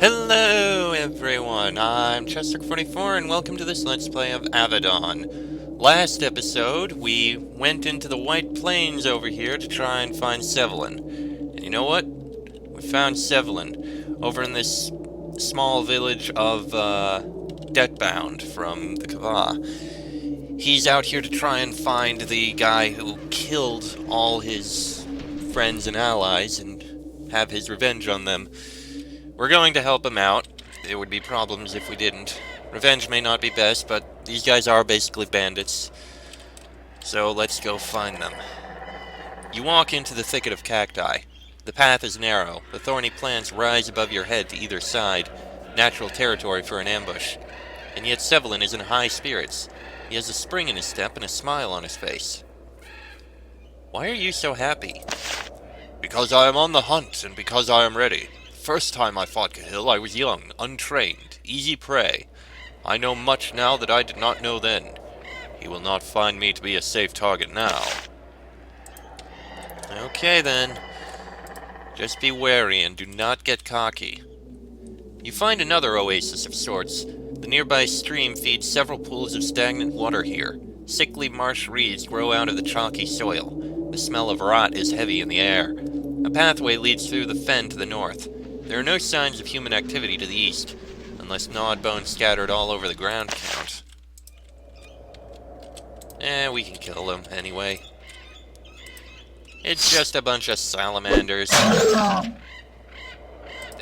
Hello everyone, I'm Chester44 and welcome to this Let's Play of Avadon. Last episode, we went into the White Plains over here to try and find Sevelin. And you know what? We found Sevelin over in this small village of, Deadbound from the Kava. He's out here to try and find the guy who killed all his friends and allies and have his revenge on them. We're going to help him out. There would be problems if we didn't. Revenge may not be best, but these guys are basically bandits. So let's go find them. You walk into the thicket of cacti. The path is narrow. The thorny plants rise above your head to either side. Natural territory for an ambush. And yet Sevelin is in high spirits. He has a spring in his step and a smile on his face. Why are you so happy? Because I am on the hunt, and because I am ready. First time I fought Cahill, I was young, untrained, easy prey. I know much now that I did not know then. He will not find me to be a safe target now. Okay then. Just be wary and do not get cocky. You find another oasis of sorts. The nearby stream feeds several pools of stagnant water here. Sickly marsh reeds grow out of the chalky soil. The smell of rot is heavy in the air. A pathway leads through the fen to the north. There are no signs of human activity to the east, unless gnawed bones scattered all over the ground count. We can kill them anyway. It's just a bunch of salamanders. They're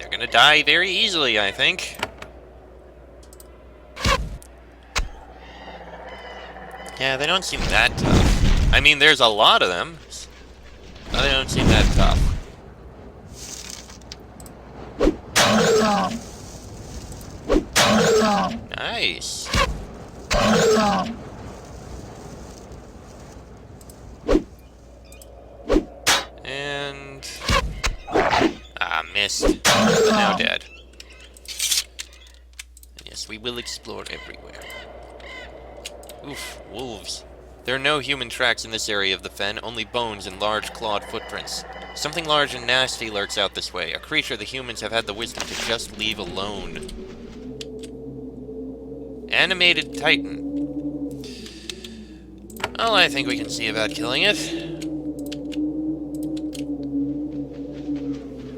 gonna die very easily, I think. Yeah, they don't seem that tough. I mean, there's a lot of them, but they don't seem that tough. Nice. And... missed. But now dead. Yes, we will explore everywhere. Oof, wolves. There are no human tracks in this area of the fen, only bones and large clawed footprints. Something large and nasty lurks out this way, a creature the humans have had the wisdom to just leave alone. Animated Titan. Well, I think we can see about killing it.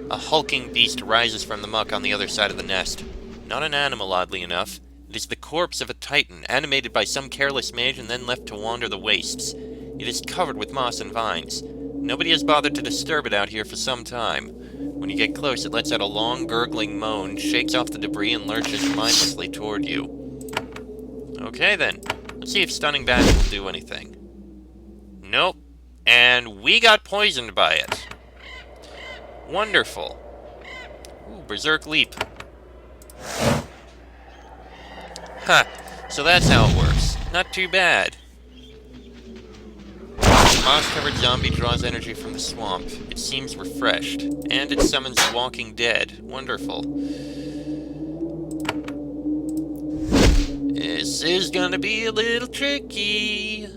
A hulking beast rises from the muck on the other side of the nest. Not an animal, oddly enough. It is the corpse of a titan, animated by some careless mage and then left to wander the wastes. It is covered with moss and vines. Nobody has bothered to disturb it out here for some time. When you get close, it lets out a long, gurgling moan, shakes off the debris, and lurches mindlessly toward you. Okay, then. Let's see if stunning bash will do anything. Nope. And we got poisoned by it. Wonderful. Ooh, berserk leap. Ha! So that's how it works. Not too bad. The moss-covered zombie draws energy from the swamp. It seems refreshed. And it summons the walking dead. Wonderful. This is gonna be a little tricky.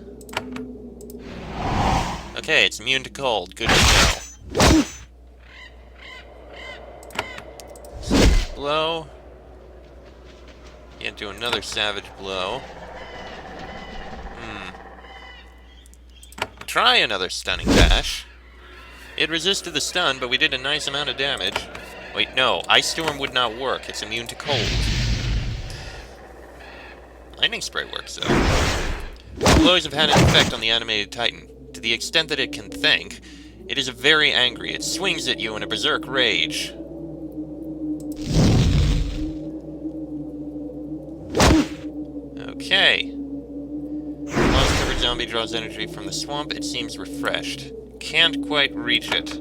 Okay, it's immune to cold. Good to know. Savage blow. Can't do another savage blow. Try another stunning dash. It resisted the stun, but we did a nice amount of damage. Wait, no. Ice Storm would not work. It's immune to cold. Lightning Spray works, though. The blows have had an effect on the animated titan. To the extent that it can think, it is very angry. It swings at you in a berserk rage. Okay. Moss-covered zombie draws energy from the swamp. It seems refreshed. Can't quite reach it.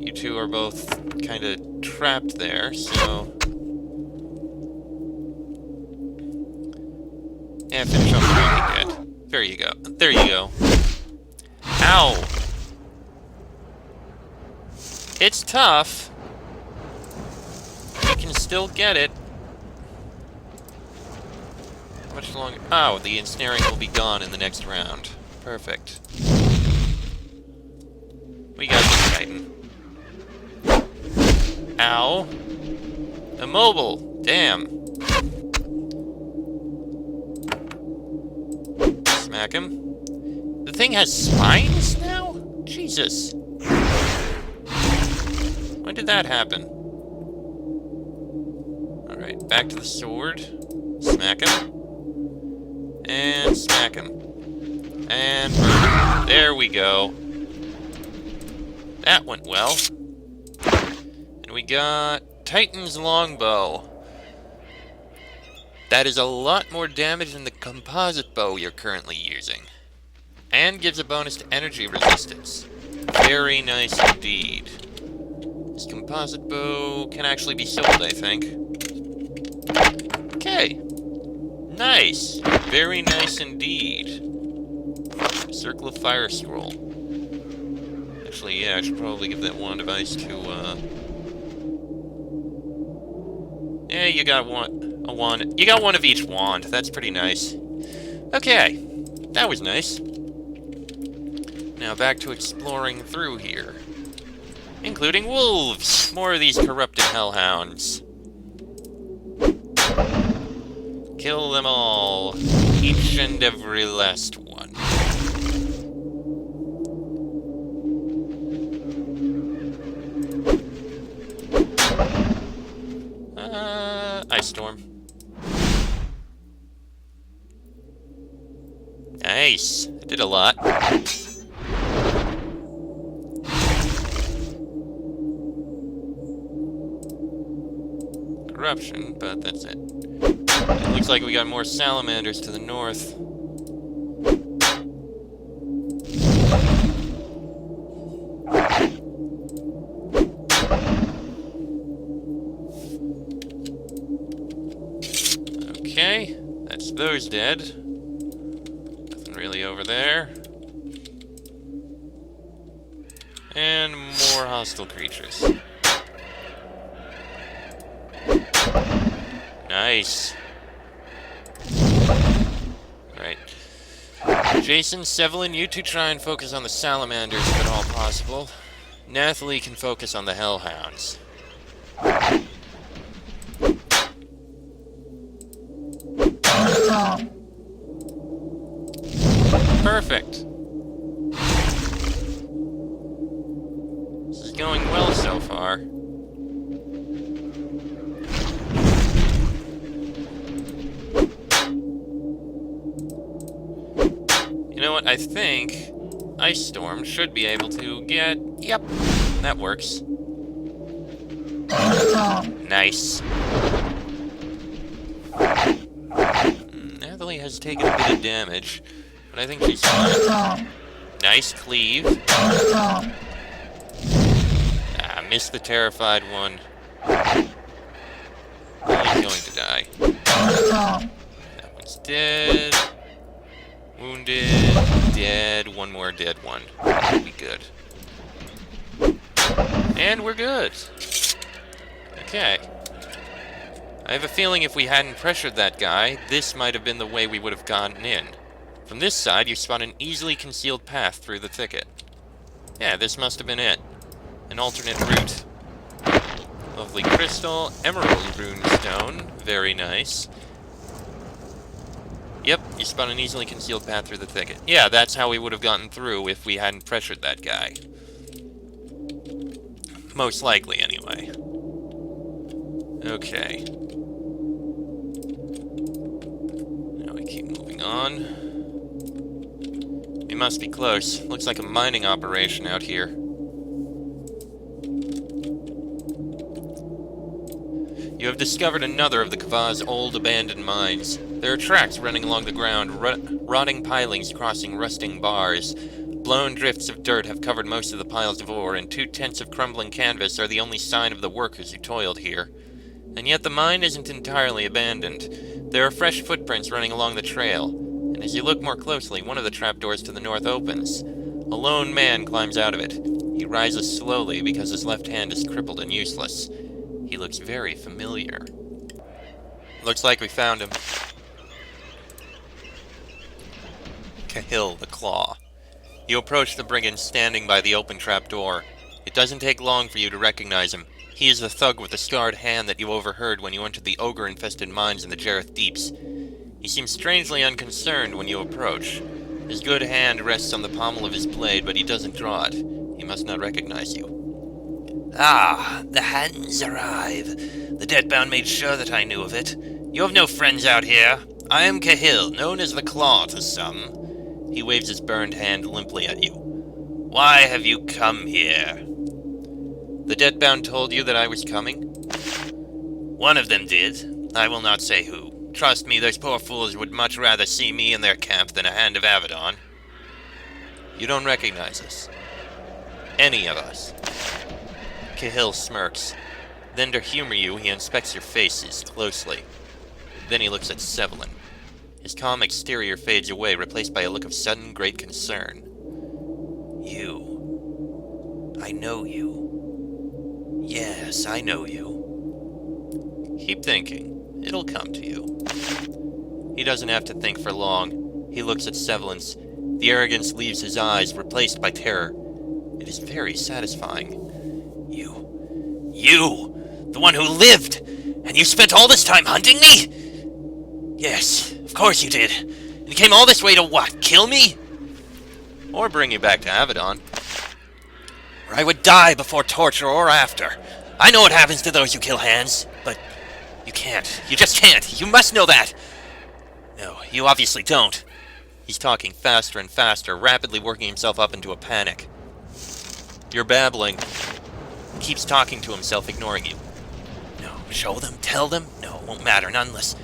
You two are both kind of trapped there, so... Yeah, finish off the walking dead. There you go. There you go. Ow! It's tough. We can still get it. How much longer? Oh, the ensnaring will be gone in the next round. Perfect. We got this Titan. Ow. Immobile. Damn. Smack him. The thing has spines now? Jesus. When did that happen? Alright, back to the sword. Smack him. And smack him. And there we go. That went well. And we got Titan's longbow. That is a lot more damage than the composite bow you're currently using. And gives a bonus to energy resistance. Very nice indeed. This composite bow can actually be sold, I think. Okay. Nice. Very nice indeed. Circle of Fire Scroll. Actually, yeah, I should probably give that wand of ice to, yeah, you got a wand. You got one of each wand. That's pretty nice. Okay. That was nice. Now back to exploring through here. Including wolves! More of these corrupted hellhounds. Kill them all. Each and every last one. Ice Storm. Nice. I did a lot. Corruption, but that's it. It looks like we got more salamanders to the north. Okay, that's those dead. Nothing really over there. And more hostile creatures. Nice. Right. Jason, Sevelin, you two try and focus on the salamanders if at all possible. Nathalie can focus on the hellhounds. Perfect. This is going well so far. You know what? I think Ice Storm should be able to get... Yep, that works. Nice. Nathalie has taken a bit of damage, but I think she's fine. Nice cleave. Ah, missed the terrified one. Oh, he's going to die. That one's dead. Wounded. Dead. One more dead one. That'll be good. And we're good. Okay. I have a feeling if we hadn't pressured that guy, this might have been the way we would have gotten in. From this side, you spot an easily concealed path through the thicket. Yeah, this must have been it. An alternate route. Lovely crystal, emerald runestone, very nice. Yep, you spot an easily concealed path through the thicket. Yeah, that's how we would have gotten through if we hadn't pressured that guy. Most likely, anyway. Okay. Now we keep moving on. We must be close. Looks like a mining operation out here. You have discovered another of the Kava's old abandoned mines. There are tracks running along the ground, rotting pilings crossing rusting bars. Blown drifts of dirt have covered most of the piles of ore, and 2 tents of crumbling canvas are the only sign of the workers who toiled here. And yet the mine isn't entirely abandoned. There are fresh footprints running along the trail, and as you look more closely, one of the trapdoors to the north opens. A lone man climbs out of it. He rises slowly because his left hand is crippled and useless. He looks very familiar. Looks like we found him. Cahill the Claw. You approach the brigand standing by the open trapdoor. It doesn't take long for you to recognize him. He is the thug with the scarred hand that you overheard when you entered the ogre-infested mines in the Jareth Deeps. He seems strangely unconcerned when you approach. His good hand rests on the pommel of his blade, but he doesn't draw it. He must not recognize you. Ah, the hands arrive. The Deadbound made sure that I knew of it. You have no friends out here. I am Cahill, known as the Claw to some. He waves his burned hand limply at you. Why have you come here? The Deadbound told you that I was coming? One of them did. I will not say who. Trust me, those poor fools would much rather see me in their camp than a hand of Avadon. You don't recognize us. Any of us. Cahill smirks. Then to humor you, he inspects your faces closely. Then he looks at Sevlin. His calm exterior fades away, replaced by a look of sudden great concern. You. I know you. Yes, I know you. Keep thinking. It'll come to you. He doesn't have to think for long. He looks at Sevlin's. The arrogance leaves his eyes, replaced by terror. It is very satisfying. You! The one who lived! And you spent all this time hunting me? Yes, of course you did. And you came all this way to what? Kill me? Or bring you back to Avadon. Or I would die before torture or after. I know what happens to those who kill hands, but you can't. You just can't. You must know that. No, you obviously don't. He's talking faster and faster, rapidly working himself up into a panic. You're babbling. He keeps talking to himself, ignoring you. No, show them, tell them. No, it won't matter, none unless...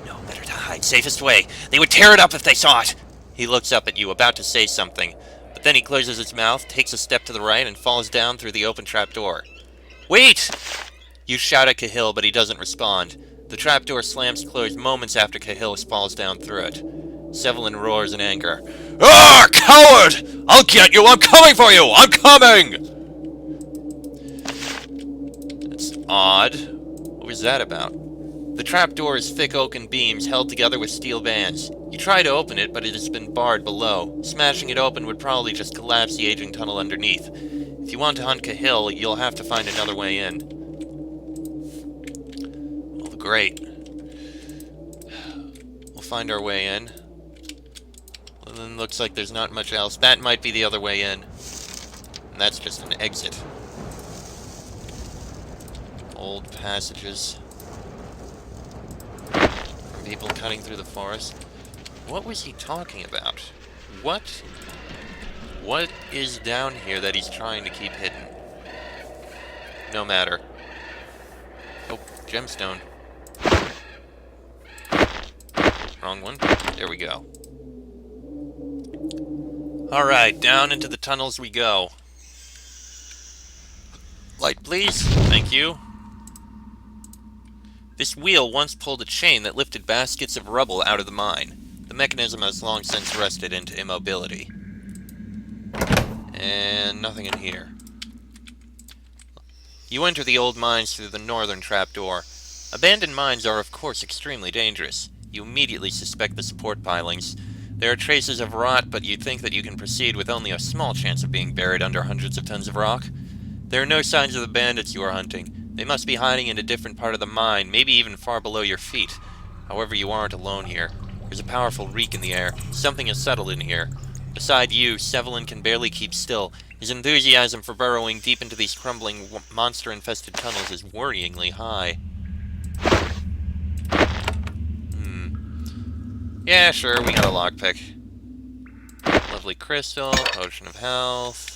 No, better to hide. Safest way. They would tear it up if they saw it. He looks up at you, about to say something, but then he closes his mouth, takes a step to the right, and falls down through the open trapdoor. Wait! You shout at Cahill, but he doesn't respond. The trapdoor slams closed moments after Cahill falls down through it. Sevlin roars in anger. Ah, coward! I'll get you! I'm coming for you! I'm coming! That's odd. What was that about? The trapdoor is thick oaken beams held together with steel bands. You try to open it, but it has been barred below. Smashing it open would probably just collapse the aging tunnel underneath. If you want to hunt Cahill, you'll have to find another way in. Well, great. We'll find our way in. Well, then looks like there's not much else. That might be the other way in. And that's just an exit. Old passages. From people cutting through the forest. What was he talking about? What is down here that he's trying to keep hidden? No matter. Oh, gemstone. Wrong one. There we go. Alright, down into the tunnels we go. Light, please. Thank you. This wheel once pulled a chain that lifted baskets of rubble out of the mine. The mechanism has long since rusted into immobility. And nothing in here. You enter the old mines through the northern trapdoor. Abandoned mines are of course extremely dangerous. You immediately suspect the support pilings. There are traces of rot, but you think that you can proceed with only a small chance of being buried under hundreds of tons of rock. There are no signs of the bandits you are hunting. They must be hiding in a different part of the mine, maybe even far below your feet. However, you aren't alone here. There's a powerful reek in the air. Something has settled in here. Beside you, Sevlin can barely keep still. His enthusiasm for burrowing deep into these crumbling, monster-infested tunnels is worryingly high. Yeah, sure, we got a lockpick. Lovely crystal, potion of health.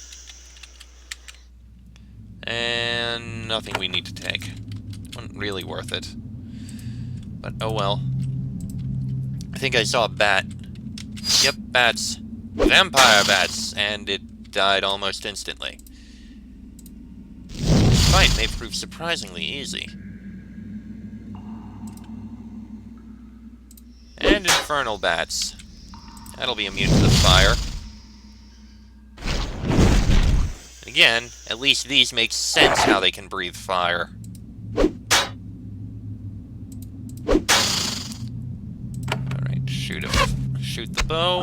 And nothing we need to take. Wasn't really worth it. But oh well. I think I saw a bat. Yep, bats. Vampire bats! And it died almost instantly. The fight may prove surprisingly easy. And infernal bats. That'll be immune to the fire. And again, at least these make sense how they can breathe fire. Alright, shoot the bow.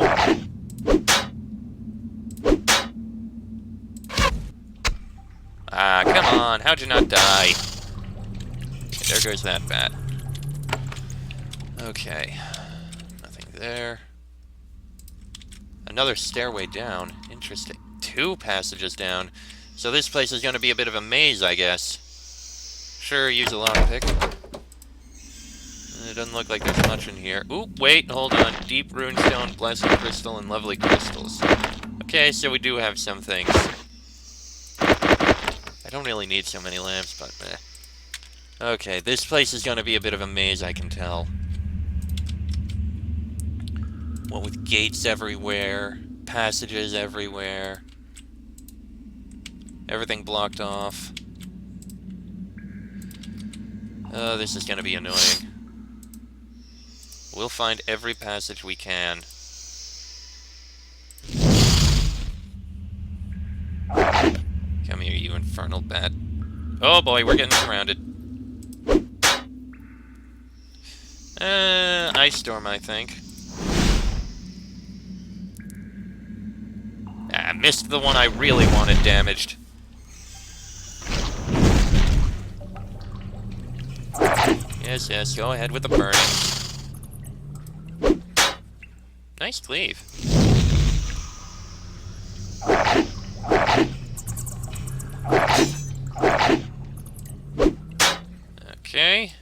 Ah, come on. How'd you not die? Okay, there goes that bat. Okay. Nothing there. Another stairway down. Interesting. 2 passages down. So this place is going to be a bit of a maze, I guess. Sure, use a lockpick. It doesn't look like there's much in here. Ooh, wait, hold on. Deep runestone, blessed crystal, and lovely crystals. Okay, so we do have some things. I don't really need so many lamps, but meh. Okay, this place is going to be a bit of a maze, I can tell. What with gates everywhere, passages everywhere, everything blocked off. Oh, this is going to be annoying. We'll find every passage we can. Come here, you infernal bat. Oh boy, we're getting surrounded. Ice storm, I think. Ah, missed the one I really wanted damaged. Yes, yes, go ahead with the burning. Nice cleave. Okay.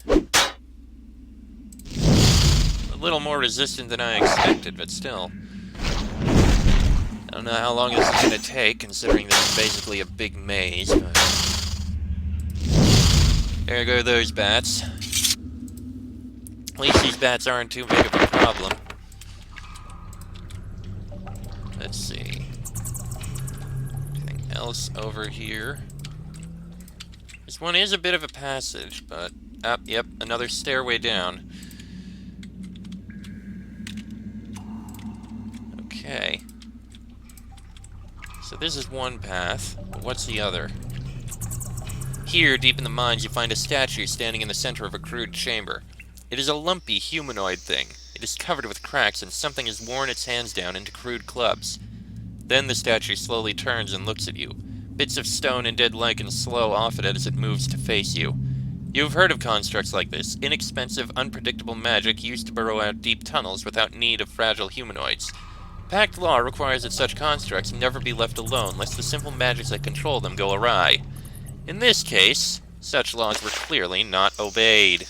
A little more resistant than I expected, but still. I don't know how long this is going to take, considering this is basically a big maze, but... There go those bats. At least these bats aren't too big of a problem. Let's see. Anything else over here? This one is a bit of a passage, but... yep, another stairway down. Okay. So this is one path, but what's the other? Here, deep in the mines, you find a statue standing in the center of a crude chamber. It is a lumpy, humanoid thing. It is covered with cracks, and something has worn its hands down into crude clubs. Then the statue slowly turns and looks at you. Bits of stone and dead lichen slow off it as it moves to face you. You've heard of constructs like this, inexpensive, unpredictable magic used to burrow out deep tunnels without need of fragile humanoids. Pact law requires that such constructs never be left alone, lest the simple magics that control them go awry. In this case, such laws were clearly not obeyed.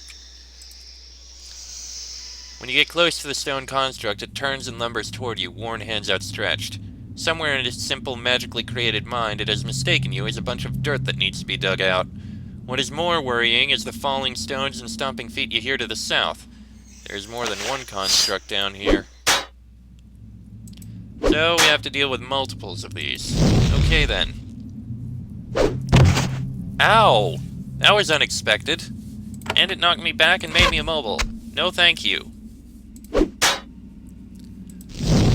When you get close to the stone construct, it turns and lumbers toward you, worn hands outstretched. Somewhere in its simple, magically created mind, it has mistaken you as a bunch of dirt that needs to be dug out. What is more worrying is the falling stones and stomping feet you hear to the south. There's more than one construct down here. So we have to deal with multiples of these. Okay then. Ow! That was unexpected. And it knocked me back and made me immobile. No thank you.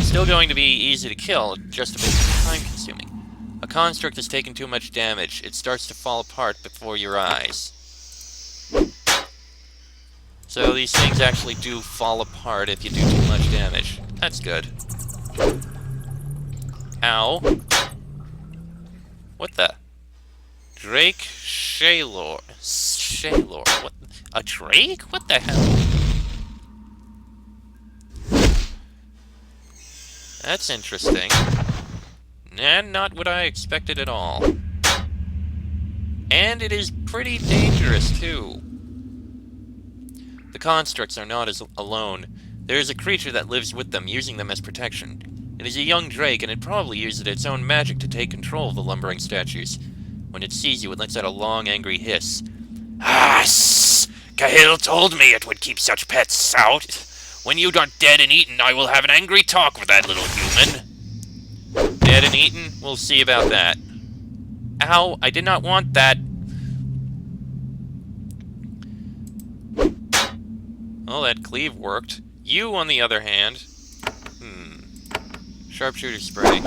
Still going to be easy to kill, just a bit time-consuming. A construct has taken too much damage. It starts to fall apart before your eyes. So these things actually do fall apart if you do too much damage. That's good. Ow. What the? Drake Shaylor. Shaylor. What? A drake? What the hell? That's interesting. And not what I expected at all. And it is pretty dangerous, too. The constructs are not as alone. There is a creature that lives with them, using them as protection. It is a young drake, and it probably uses its own magic to take control of the lumbering statues. When it sees you, it lets out a long, angry hiss. Ah, Cahill told me it would keep such pets out. When you are dead and eaten, I will have an angry talk with that little human. Dead and eaten? We'll see about that. Ow, I did not want that. Well, that cleave worked. You, on the other hand... Sharpshooter spray.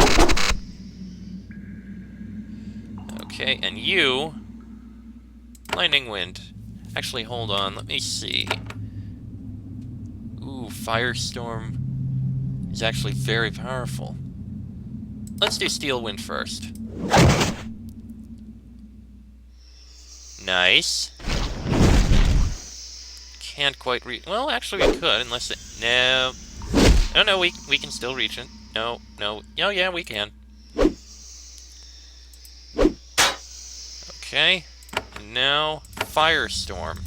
Okay, and you... Lightning wind. Actually, hold on, let me see. Ooh, firestorm is actually very powerful. Let's do steel wind first. Nice. Can't quite reach... Well, actually we could, unless it... No. Oh, no, we can still reach it. No, no. Oh, yeah, we can. Okay. And now, Firestorm.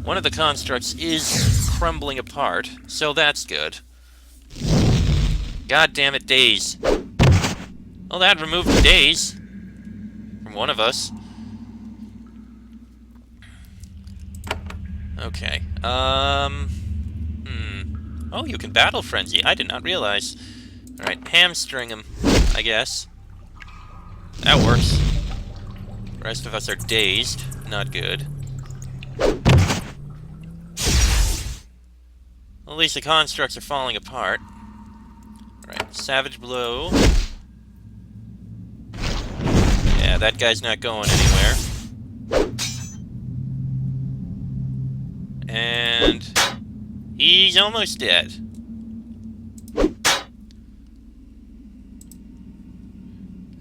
One of the constructs is crumbling apart, so that's good. God damn it, Daze. Well, that removed the Daze from one of us. Okay. Oh, you can Battle Frenzy. I did not realize. Alright, hamstring him, I guess. That works. The rest of us are dazed. Not good. Well, at least the constructs are falling apart. Alright, Savage Blow. Yeah, that guy's not going anywhere. And he's almost dead.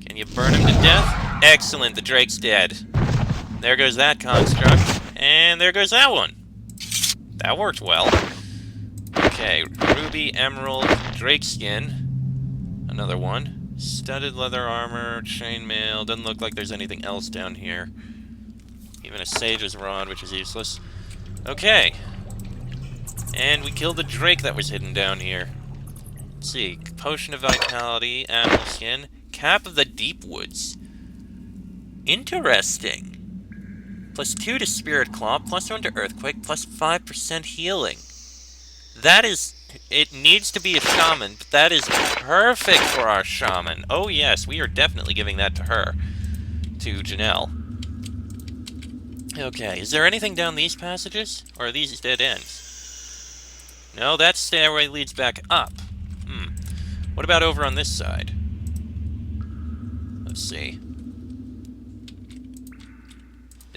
Can you burn him to death? Excellent, the Drake's dead. There goes that construct. And there goes that one. That worked well. Okay, Ruby, Emerald, Drake Skin. Another one. Studded leather armor, chainmail. Doesn't look like there's anything else down here. Even a Sage's Rod, which is useless. Okay. And we killed the Drake that was hidden down here. Let's see. Potion of Vitality, Animal Skin, Cap of the Deep Woods. Interesting. +2 to Spirit Claw, +1 to Earthquake, +5% healing. That is... It needs to be a shaman, but that is perfect for our shaman. Oh yes, we are definitely giving that to her. To Janelle. Okay, is there anything down these passages? Or are these dead ends? No, that stairway leads back up. What about over on this side? Let's see.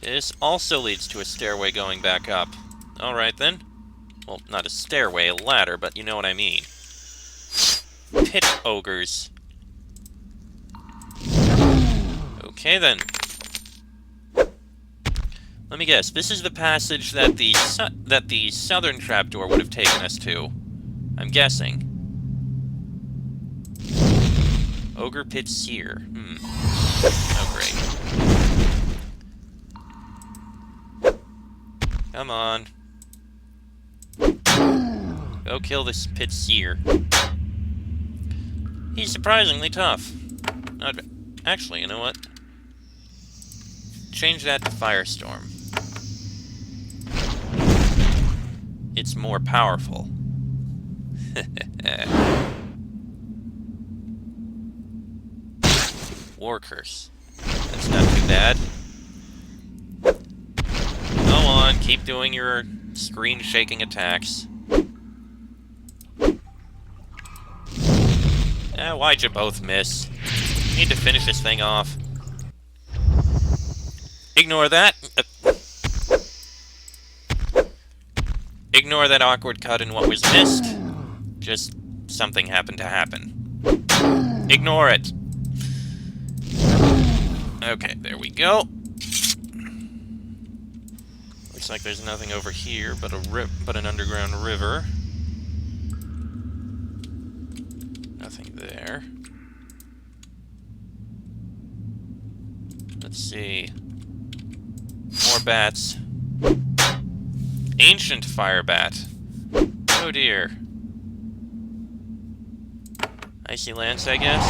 This also leads to a stairway going back up. Alright then. Well, not a stairway, a ladder, but you know what I mean. Pit ogres. Okay then. Let me guess, this is the passage that the southern trapdoor would have taken us to. I'm guessing. Ogre Pit Seer. Oh, great. Come on. Go kill this Pit Seer. He's surprisingly tough. Not actually, you know what? Change that to Firestorm. It's more powerful. War Curse. That's not too bad. Go on, keep doing your screen-shaking attacks. Why'd you both miss? Need to finish this thing off. Ignore that. Ignore that awkward cut in what was missed. Just something happened to happen. Ignore it. Okay, there we go. Looks like there's nothing over here but an underground river. Nothing there. Let's see. More bats. Ancient fire bat. Oh dear. Icy Lance, I guess?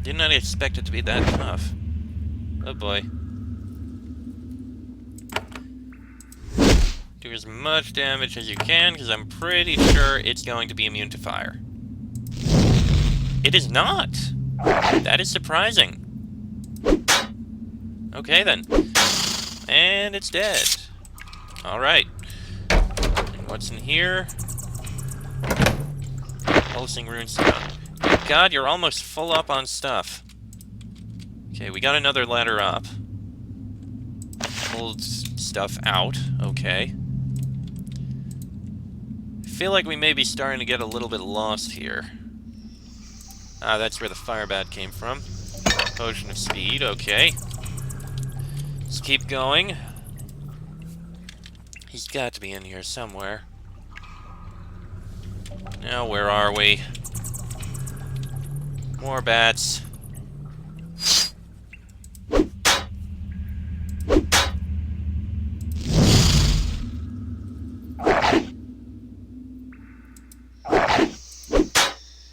Did not expect it to be that tough. Oh boy. Do as much damage as you can, because I'm pretty sure it's going to be immune to fire. It is not! That is surprising. Okay then. And it's dead. Alright. And what's in here? Pulsing Runestone. God, you're almost full up on stuff. Okay, we got another ladder up. Pulled stuff out. Okay. I feel like we may be starting to get a little bit lost here. Ah, that's where the fire bat came from. Potion of speed, okay. Let's keep going. He's got to be in here somewhere. Now, where are we? More bats.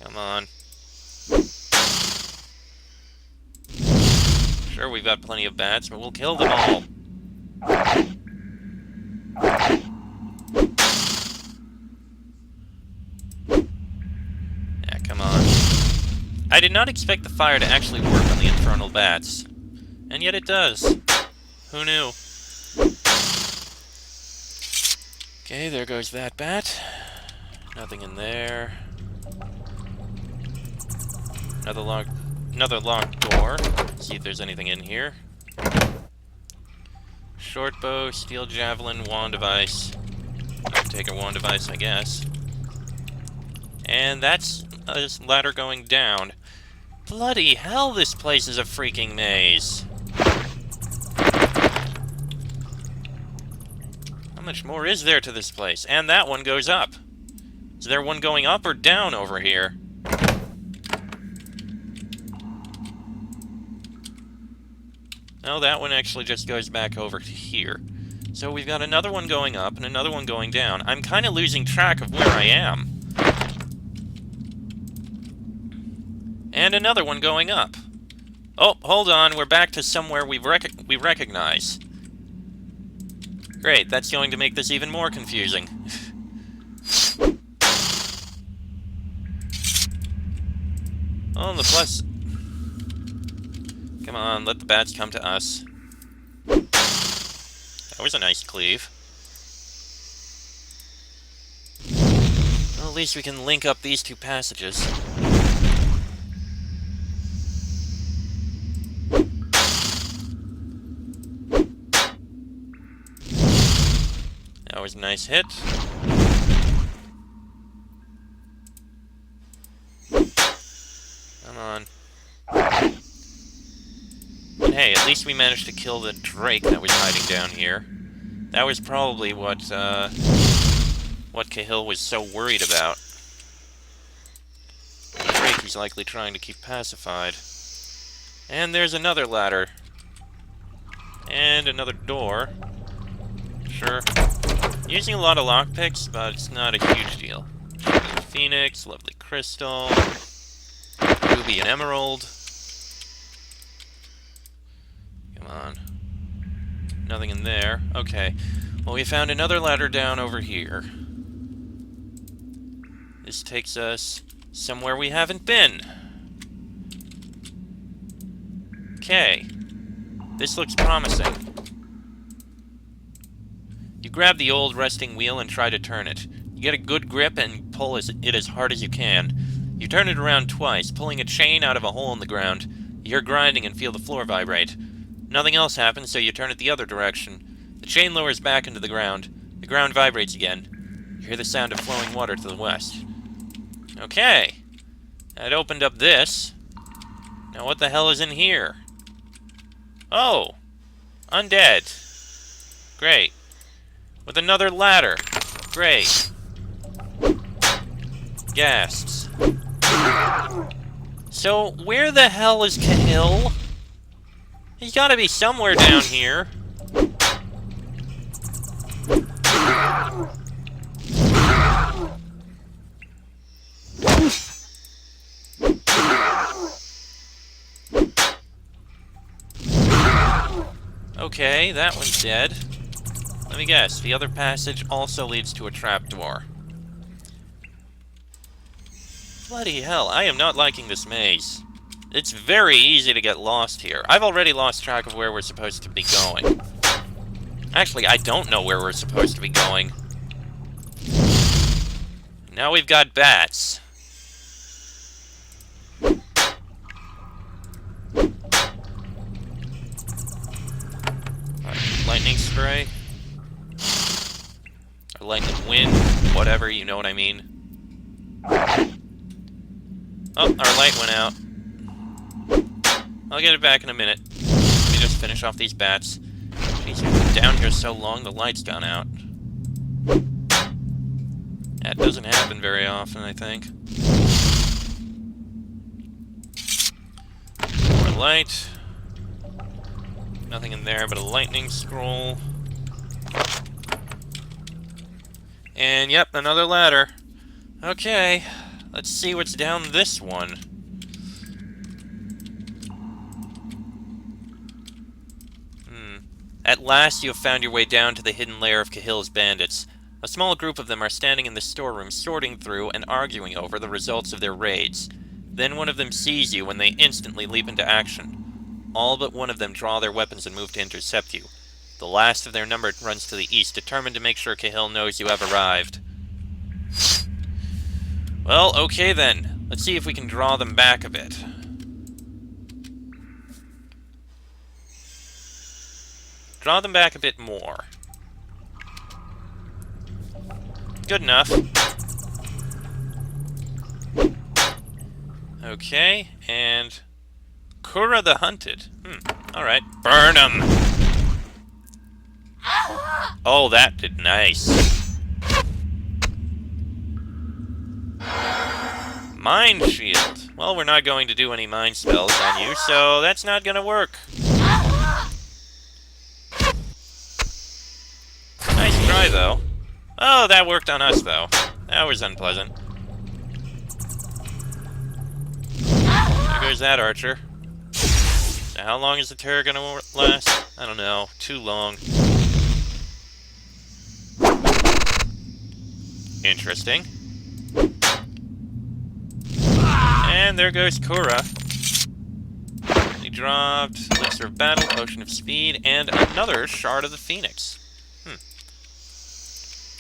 Come on. Sure, we've got plenty of bats, but we'll kill them all. Yeah, come on. I did not expect the fire to actually work on the infernal bats. And yet it does. Who knew? Okay, there goes that bat. Nothing in there. Another locked door. See if there's anything in here. Short bow, steel javelin, wand of ice. I'll take a wand of ice, I guess. And that's a ladder going down. Bloody hell, this place is a freaking maze. How much more is there to this place? And that one goes up. Is there one going up or down over here? No, that one actually just goes back over to here. So we've got another one going up and another one going down. I'm kind of losing track of where I am. And another one going up. Oh, hold on, we're back to somewhere we recognize. Great, that's going to make this even more confusing. Oh, the plus... Come on, let the bats come to us. That was a nice cleave. Well, at least we can link up these two passages. That was a nice hit. Come on. And hey, at least we managed to kill the Drake that was hiding down here. That was probably what Cahill was so worried about. The Drake he's likely trying to keep pacified. And there's another ladder. And another door. Sure. Using a lot of lockpicks, but it's not a huge deal. Phoenix, lovely crystal, ruby and emerald. Come on. Nothing in there. Okay. Well, we found another ladder down over here. This takes us somewhere we haven't been. Okay. This looks promising. You grab the old resting wheel and try to turn it. You get a good grip and pull it as hard as you can. You turn it around twice, pulling a chain out of a hole in the ground. You hear grinding and feel the floor vibrate. Nothing else happens, so you turn it the other direction. The chain lowers back into the ground. The ground vibrates again. You hear the sound of flowing water to the west. Okay. That opened up this. Now what the hell is in here? Oh! Undead. Great. With another ladder. Great. Ghasts. So, where the hell is Cahill? He's gotta be somewhere down here. Okay, that one's dead. Let me guess, the other passage also leads to a trapdoor. Bloody hell, I am not liking this maze. It's very easy to get lost here. I've already lost track of where we're supposed to be going. Actually, I don't know where we're supposed to be going. Now we've got bats. Lightning spray. Or lightning wind. Whatever, you know what I mean. Oh, our light went out. I'll get it back in a minute. Let me just finish off these bats. Jeez, we've been down here so long, the light's gone out. That doesn't happen very often, I think. More light. Nothing in there but a lightning scroll. And yep, another ladder. Okay, let's see what's down this one. At last you have found your way down to the hidden lair of Cahill's bandits. A small group of them are standing in the storeroom, sorting through and arguing over the results of their raids. Then one of them sees you and they instantly leap into action. All but one of them draw their weapons and move to intercept you. The last of their number runs to the east, determined to make sure Cahill knows you have arrived. Well, okay then. Let's see if we can draw them back a bit. Draw them back a bit more. Good enough. Okay, and... Kura the Hunted. Alright. Burn 'em! Oh, that did nice. Mind Shield. Well, we're not going to do any mind spells on you, so that's not gonna work. Nice try, though. Oh, that worked on us, though. That was unpleasant. There goes that archer. Now, how long is the terror gonna last? I don't know. Too long. Interesting. And there goes Kura. He dropped Elixir of Battle, Potion of Speed, and another Shard of the Phoenix.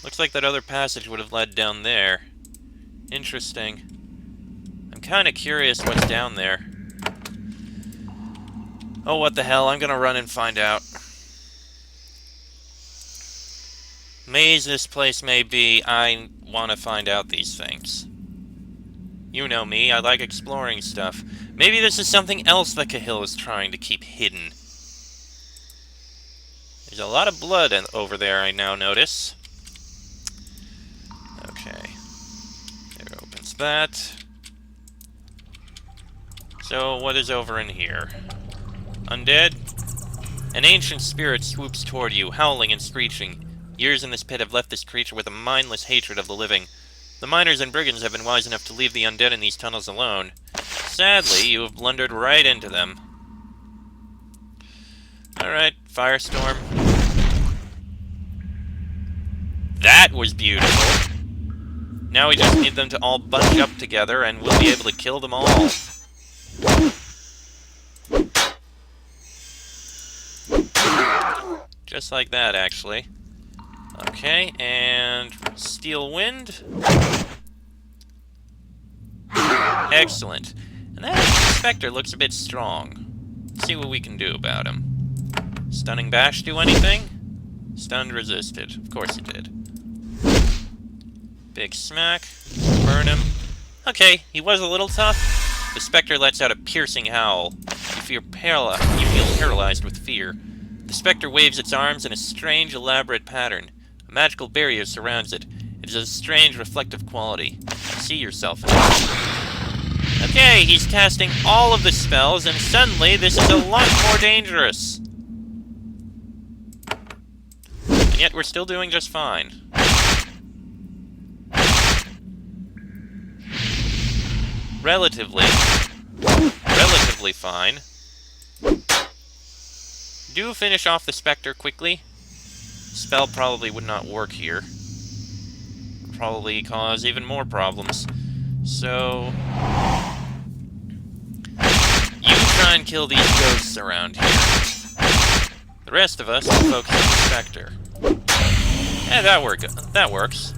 Looks like that other passage would have led down there. Interesting. I'm kind of curious what's down there. Oh, what the hell, I'm gonna run and find out. Maze this place may be, I want to find out these things. You know me, I like exploring stuff. Maybe this is something else that Cahill is trying to keep hidden. There's a lot of blood over there, I now notice. Okay. There opens that. So, what is over in here? Undead? An ancient spirit swoops toward you, howling and screeching. Years in this pit have left this creature with a mindless hatred of the living. The miners and brigands have been wise enough to leave the undead in these tunnels alone. Sadly, you have blundered right into them. Alright, Firestorm. That was beautiful. Now we just need them to all bunch up together and we'll be able to kill them all. Just like that, actually. Okay, and Steel Wind. Excellent. And that Spectre looks a bit strong. Let's see what we can do about him. Stunning Bash do anything? Stunned resisted. Of course it did. Big Smack. Burn him. Okay, he was a little tough. The Spectre lets out a piercing howl. You feel paralyzed with fear. The Spectre waves its arms in a strange, elaborate pattern. A magical barrier surrounds it. It is a strange, reflective quality. See yourself in it. Okay, he's casting all of the spells, and suddenly this is a lot more dangerous. And yet we're still doing just fine. Relatively fine. Do finish off the Spectre quickly. Spell probably would not work here. Probably cause even more problems. So... you try and kill these ghosts around here. The rest of us will focus on the Spectre. Yeah, that works.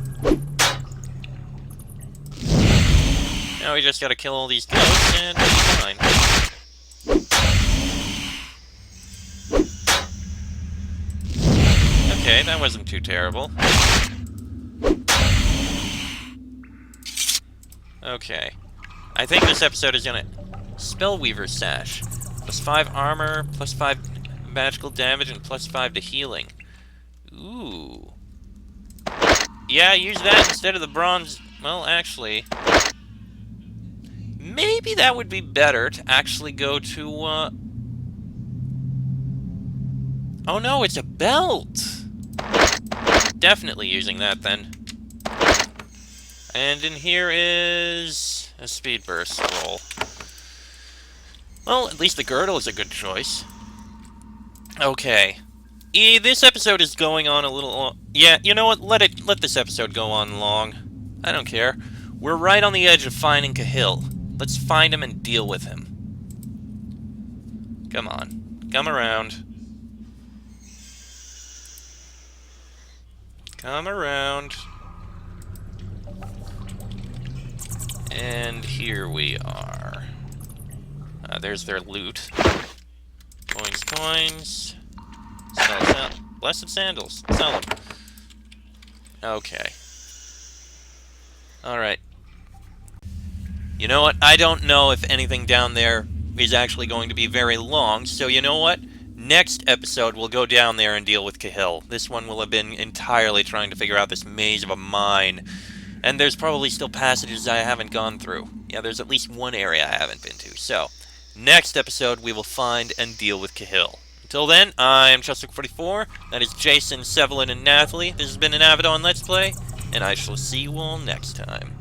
Now we just gotta kill all these ghosts and we'll be fine. Okay, that wasn't too terrible. Okay. I think this episode is gonna... Spellweaver Sash. +5 armor, +5 magical damage, and +5 to healing. Ooh. Yeah, use that instead of the bronze. Well, actually, maybe that would be better to actually go to, Oh no, it's a belt! Definitely using that then. And in here is a speed burst roll. Well, at least the girdle is a good choice. Okay. This episode is going on a little... Yeah, you know what? Let this episode go on long. I don't care. We're right on the edge of finding Cahill. Let's find him and deal with him. Come on. Come around. Come around. And here we are. There's their loot. Coins, coins. Sell. Blessed sandals. Sell them. Okay. Alright. You know what? I don't know if anything down there is actually going to be very long, so you know what? Next episode, we'll go down there and deal with Cahill. This one will have been entirely trying to figure out this maze of a mine. And there's probably still passages I haven't gone through. Yeah, there's at least one area I haven't been to. So, next episode, we will find and deal with Cahill. Until then, I'm Chester44. That is Jason, Sevelin, and Nathalie. This has been an Avadon Let's Play, and I shall see you all next time.